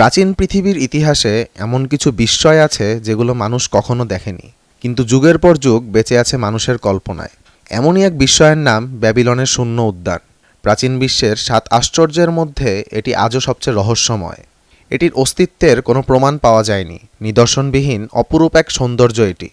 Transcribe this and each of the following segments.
প্রাচীন পৃথিবীর ইতিহাসে এমন কিছু বিস্ময় আছে যেগুলো মানুষ কখনো দেখেনি, কিন্তু যুগের পর যুগ বেঁচে আছে মানুষের কল্পনায়। এমনই এক বিস্ময়ের নাম ব্যাবিলনের শূন্য উদ্যান। প্রাচীন বিশ্বের 7 আশ্চর্যের মধ্যে এটি আজও সবচেয়ে রহস্যময়। এটির অস্তিত্বের কোনো প্রমাণ পাওয়া যায়নি, নিদর্শনবিহীন অপরূপ এক সৌন্দর্য এটি।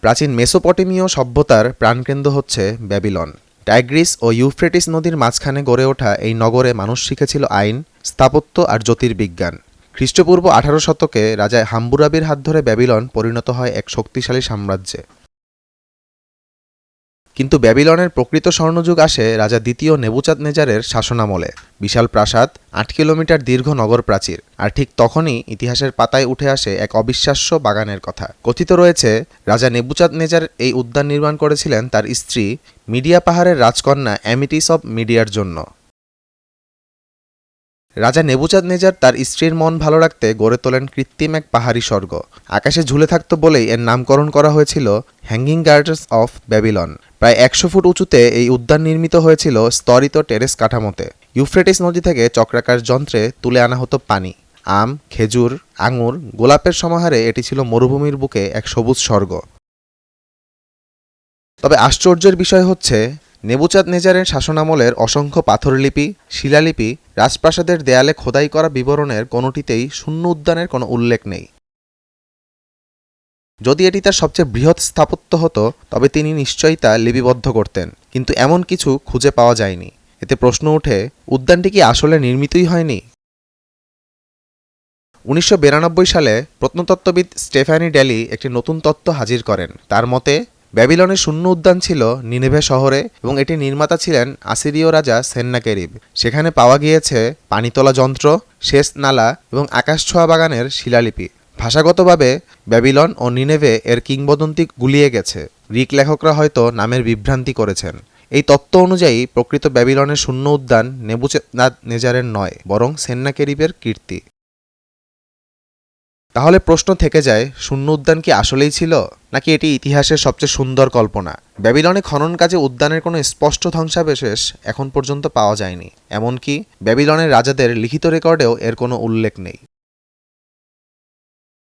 প্রাচীন মেসোপটেমীয় সভ্যতার প্রাণকেন্দ্র হচ্ছে ব্যাবিলন। টাইগ্রিস ও ইউফ্রেটিস নদীর মাঝখানে গড়ে ওঠা এই নগরে মানুষ শিখেছিল আইন, স্থাপত্য আর জ্যোতির্বিজ্ঞান। খ্রিস্টপূর্ব 18 শতকে রাজা হাম্বুরাবির হাত ধরে ব্যাবিলন পরিণত হয় এক শক্তিশালী সাম্রাজ্যে। কিন্তু ব্যাবিলনের প্রকৃত স্বর্ণযুগ আসে রাজা দ্বিতীয় নেবুচাদনেজারের শাসনামলে। বিশাল প্রাসাদ, 8 কিলোমিটার দীর্ঘ নগর প্রাচীর, আর ঠিক তখনই ইতিহাসের পাতায় উঠে আসে এক অবিশ্বাস্য বাগানের কথা। কথিত রয়েছে রাজা নেবুচাদনেজার এই উদ্যান নির্মাণ করেছিলেন তার স্ত্রী মিডিয়া পাহাড়ের রাজকন্যা অ্যামিটিস অব মিডিয়ার জন্য। রাজা নেবুচাদনেজার তার স্ত্রীর মন ভালো রাখতে গড়ে তোলেন কৃত্রিম এক পাহাড়ি স্বর্গ। আকাশে ঝুলে থাকত বলেই এর নামকরণ করা হয়েছিল হ্যাঙ্গিং গার্ডেন্স অফ ব্যাবিলন। প্রায় 100 ফুট উঁচুতে এই উদ্যান নির্মিত হয়েছিল স্তরিত টেরেস কাঠামোতে। ইউফ্রেটিস নদী থেকে চক্রাকার যন্ত্রে তুলে আনা হতো পানি। আম, খেজুর, আঙুর, গোলাপের সমাহারে এটি ছিল মরুভূমির বুকে এক সবুজ স্বর্গ। তবে আশ্চর্যের বিষয় হচ্ছে নেবুচাদনেজারের শাসনামলের অসংখ্য পাথরলিপি, শিলালিপি, রাজপ্রাসাদের দেয়ালে খোদাই করা বিবরণের কোনোটিতেই শূন্য উদ্যানের কোনো উল্লেখ নেই। যদি এটি তার সবচেয়ে বৃহৎ স্থাপত্য হতো তবে তিনি নিশ্চয়ই তা লিপিবদ্ধ করতেন, কিন্তু এমন কিছু খুঁজে পাওয়া যায়নি। এতে প্রশ্ন ওঠে, উদ্যানটি কি আসলে নির্মিতই হয়নি? 1992 সালে প্রত্নতত্ত্ববিদ স্টেফানি ড্যালি একটি নতুন তত্ত্ব হাজির করেন। তার মতে ব্যাবিলনের শূন্য উদ্যান ছিল নিনেভে শহরে এবং এটির নির্মাতা ছিলেন আসিরীয় রাজা সেন্নাকেরিব। সেখানে পাওয়া গিয়েছে পানিতোলা যন্ত্র, সেচ নালা এবং আকাশছোঁয়া বাগানের শিলালিপি। ভাষাগতভাবে ব্যাবিলন ও নিনেভে এর কিংবদন্তি গুলিয়ে গেছে। গ্রিক লেখকরা হয়তো নামের বিভ্রান্তি করেছেন। এই তত্ত্ব অনুযায়ী প্রকৃত ব্যাবিলনের শূন্য উদ্যান নেবুচাদনেজারের নয়, বরং সেন্নাকেরিবের কীর্তি। তাহলে প্রশ্ন থেকে যায়, শূন্য উদ্যান কি আসলেই ছিল, নাকি এটি ইতিহাসের সবচেয়ে সুন্দর কল্পনা? ব্যাবিলনে খনন কাজে উদ্যানের কোনো স্পষ্ট ধ্বংসাবশেষ এখন পর্যন্ত পাওয়া যায়নি। এমনকি ব্যাবিলনের রাজাদের লিখিত রেকর্ডেও এর কোনো উল্লেখ নেই।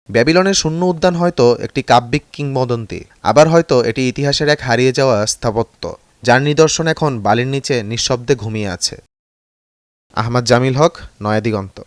ব্যাবিলনের শূন্য উদ্যান হয়তো একটি কাব্যিক কিংবদন্তি, আবার হয়তো এটি ইতিহাসের এক হারিয়ে যাওয়া স্থাপত্য, যার নিদর্শন এখন বালির নিচে নিঃশব্দে ঘুমিয়ে আছে। আহমদ জামিল হক, নয়া দিগন্ত।